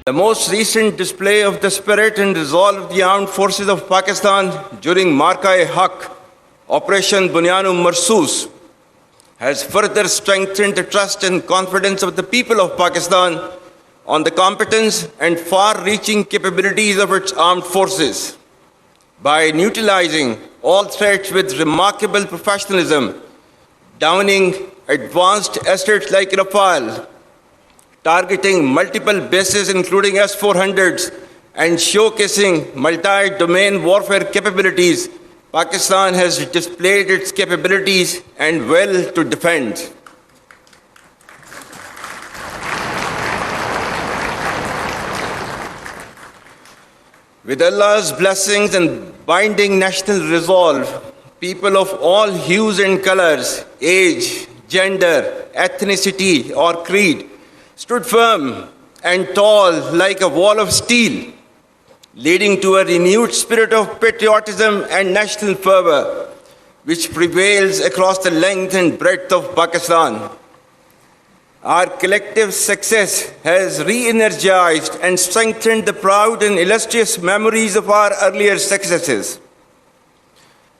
The most recent display of the spirit and resolve of the armed forces of Pakistan during Marka-e-Haq, Operation Bunyan-e Marsoos, has further strengthened the trust and confidence of the people of Pakistan on the competence and far-reaching capabilities of its armed forces. By neutralizing all threats with remarkable professionalism, downing advanced assets like Rafale, targeting multiple bases including S-400s, and showcasing multi-domain warfare capabilities, Pakistan has displayed its capabilities and will to defend. With Allah's blessings and binding national resolve, people of all hues and colors, age, gender, ethnicity, or creed stood firm and tall like a wall of steel, leading to a renewed spirit of patriotism and national fervor, which prevails across the length and breadth of Pakistan. Our collective success has re-energized and strengthened the proud and illustrious memories of our earlier successes.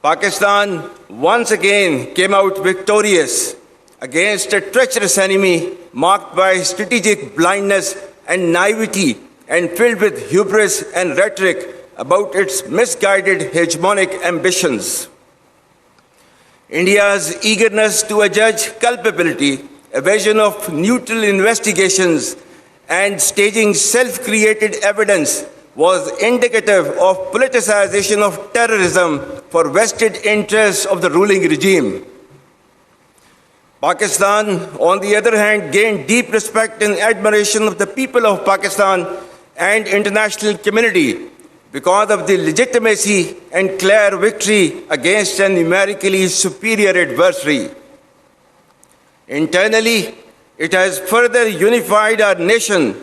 Pakistan once again came out victorious against a treacherous enemy marked by strategic blindness and naivety and filled with hubris and rhetoric about its misguided hegemonic ambitions. India's eagerness to adjudge culpability, evasion of neutral investigations, and staging self-created evidence was indicative of politicization of terrorism for vested interests of the ruling regime. Pakistan, on the other hand, gained deep respect and admiration of the people of Pakistan and international community because of the legitimacy and clear victory against a numerically superior adversary. Internally, it has further unified our nation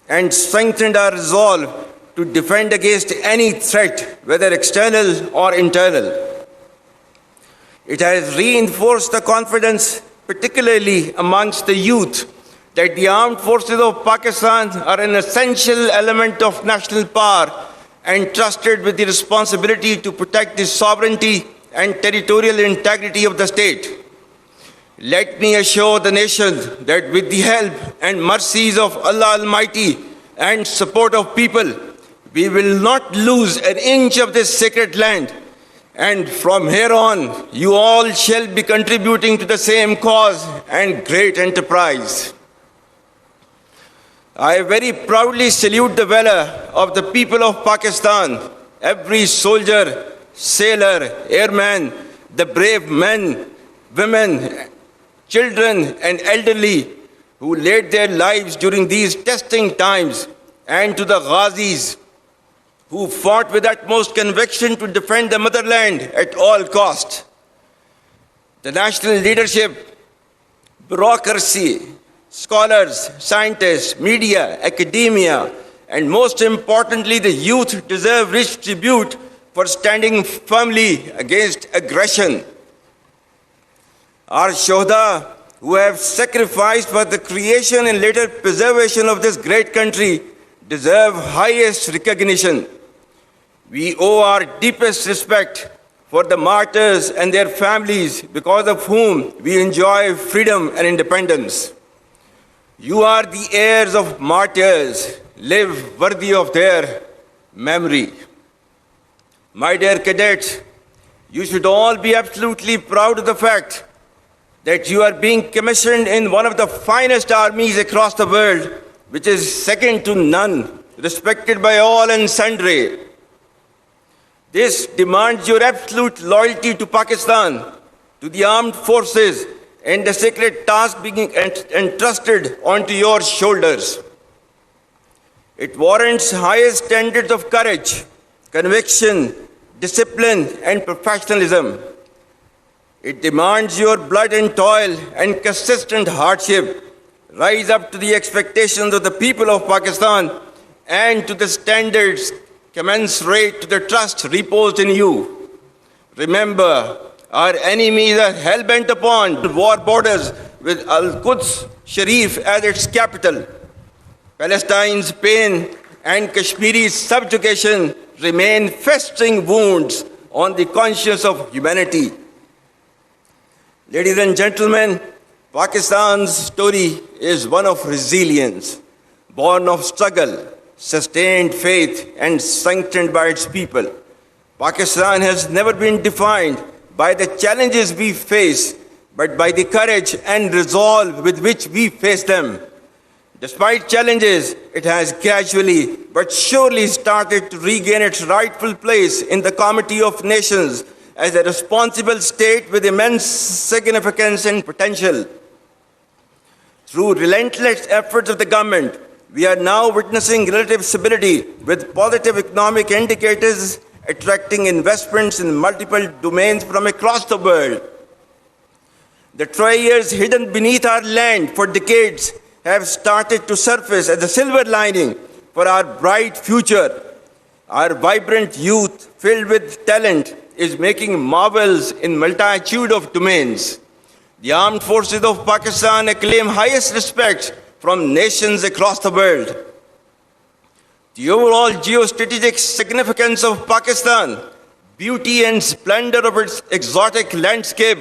and strengthened our resolve to defend against any threat, whether external or internal. It has reinforced the confidence, particularly amongst the youth, that the armed forces of Pakistan are an essential element of national power and trusted with the responsibility to protect the sovereignty and territorial integrity of the state. Let me assure the nation that with the help and mercies of Allah Almighty and support of people, we will not lose an inch of this sacred land. And from here on, you all shall be contributing to the same cause and great enterprise. I very proudly salute the valor of the people of Pakistan, every soldier, sailor, airman, the brave men, women, children, and elderly who laid their lives during these testing times, and to the Ghazis who fought with utmost conviction to defend the motherland at all cost. The national leadership, bureaucracy, scholars, scientists, media, academia, and most importantly, the youth deserve rich tribute for standing firmly against aggression. Our Shohda, who have sacrificed for the creation and later preservation of this great country, deserve highest recognition. We owe our deepest respect for the martyrs and their families, because of whom we enjoy freedom and independence. You are the heirs of martyrs. Live worthy of their memory. My dear cadets, you should all be absolutely proud of the fact that you are being commissioned in one of the finest armies across the world, which is second to none, respected by all and sundry. This demands your absolute loyalty to Pakistan, to the armed forces, and the sacred task being entrusted onto your shoulders. It warrants highest standards of courage, conviction, discipline, and professionalism. It demands your blood and toil and consistent hardship rise up to the expectations of the people of Pakistan and to the standards commensurate to the trust reposed in you. Remember, our enemies are hell-bent upon war borders with Al-Quds Sharif as its capital. Palestine's pain and Kashmiri subjugation remain festering wounds on the conscience of humanity. Ladies and gentlemen, Pakistan's story is one of resilience, born of struggle, sustained faith, and sanctioned by its people. Pakistan has never been defined by the challenges we face, but by the courage and resolve with which we face them. Despite challenges, it has gradually but surely started to regain its rightful place in the Committee of Nations as a responsible state with immense significance and potential. Through relentless efforts of the government, we are now witnessing relative stability with positive economic indicators attracting investments in multiple domains from across the world. The treasures hidden beneath our land for decades have started to surface as a silver lining for our bright future. Our vibrant youth, filled with talent, is making marvels in multitude of domains. The armed forces of Pakistan acclaim highest respect from nations across the world. The overall geostrategic significance of Pakistan, beauty and splendor of its exotic landscape,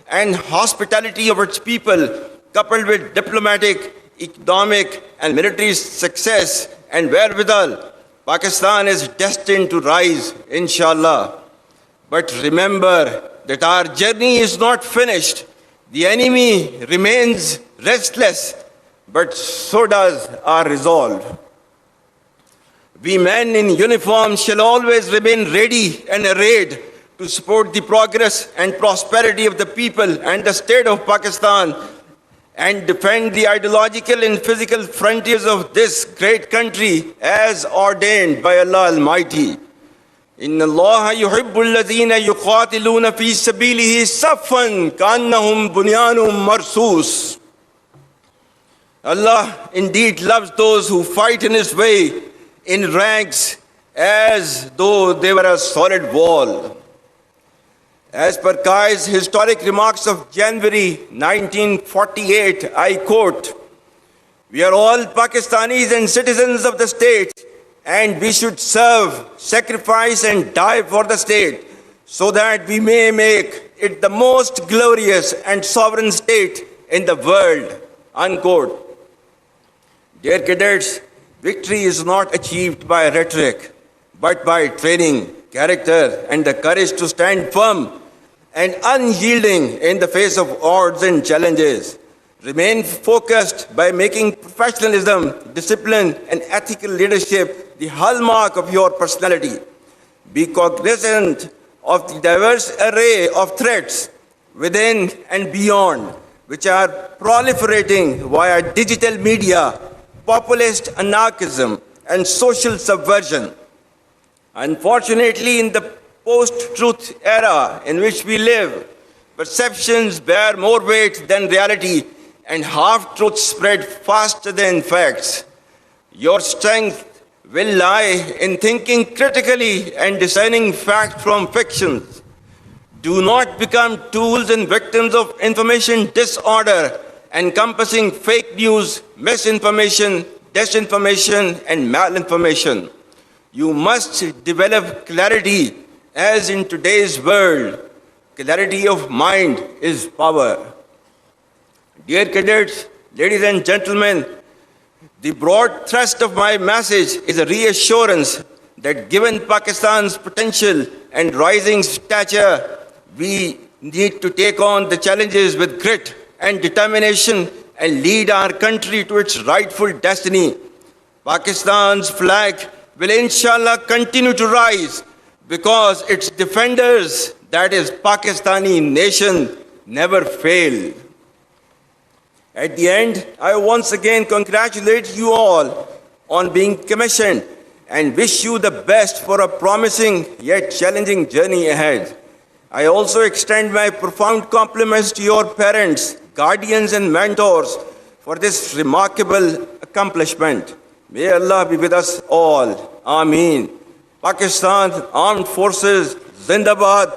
and hospitality of its people, coupled with diplomatic, economic, and military success and wherewithal, Pakistan is destined to rise, inshallah. But remember that our journey is not finished. The enemy remains restless, but so does our resolve. We men in uniform shall always remain ready and arrayed to support the progress and prosperity of the people and the state of Pakistan and defend the ideological and physical frontiers of this great country as ordained by Allah Almighty. إن الله يحب الذين يقاتلون في سبيله صفا كأنهم بنيان مرصوص. Allah indeed loves those who fight in His way in ranks as though they were a solid wall. As per Kai's historic remarks of January 1948, I quote, "We are all Pakistanis and citizens of the state, and we should serve, sacrifice, and die for the state, so that we may make it the most glorious and sovereign state in the world." Unquote. Dear cadets, victory is not achieved by rhetoric, but by training, character, and the courage to stand firm and unyielding in the face of odds and challenges. Remain focused by making professionalism, discipline, and ethical leadership the hallmark of your personality. Be cognizant of the diverse array of threats within and beyond, which are proliferating via digital media, populist anarchism, and social subversion. Unfortunately, in the post-truth era in which we live, perceptions bear more weight than reality, and half-truths spread faster than facts. Your strength will lie in thinking critically and discerning fact from fictions. Do not become tools and victims of information disorder, encompassing fake news, misinformation, disinformation, and malinformation. You must develop clarity, as in today's world, clarity of mind is power. Dear cadets, ladies and gentlemen, the broad thrust of my message is a reassurance that given Pakistan's potential and rising stature, we need to take on the challenges with grit and determination and lead our country to its rightful destiny. Pakistan's flag will inshallah continue to rise because its defenders, that is Pakistani nation, never fail. At the end, I once again congratulate you all on being commissioned and wish you the best for a promising yet challenging journey ahead. I also extend my profound compliments to your parents, guardians, and mentors for this remarkable accomplishment. May Allah be with us all. Ameen. Pakistan Armed Forces, Zindabad.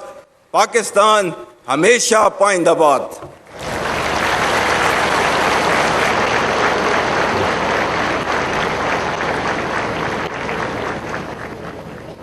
Pakistan, Hamesha Paindabad.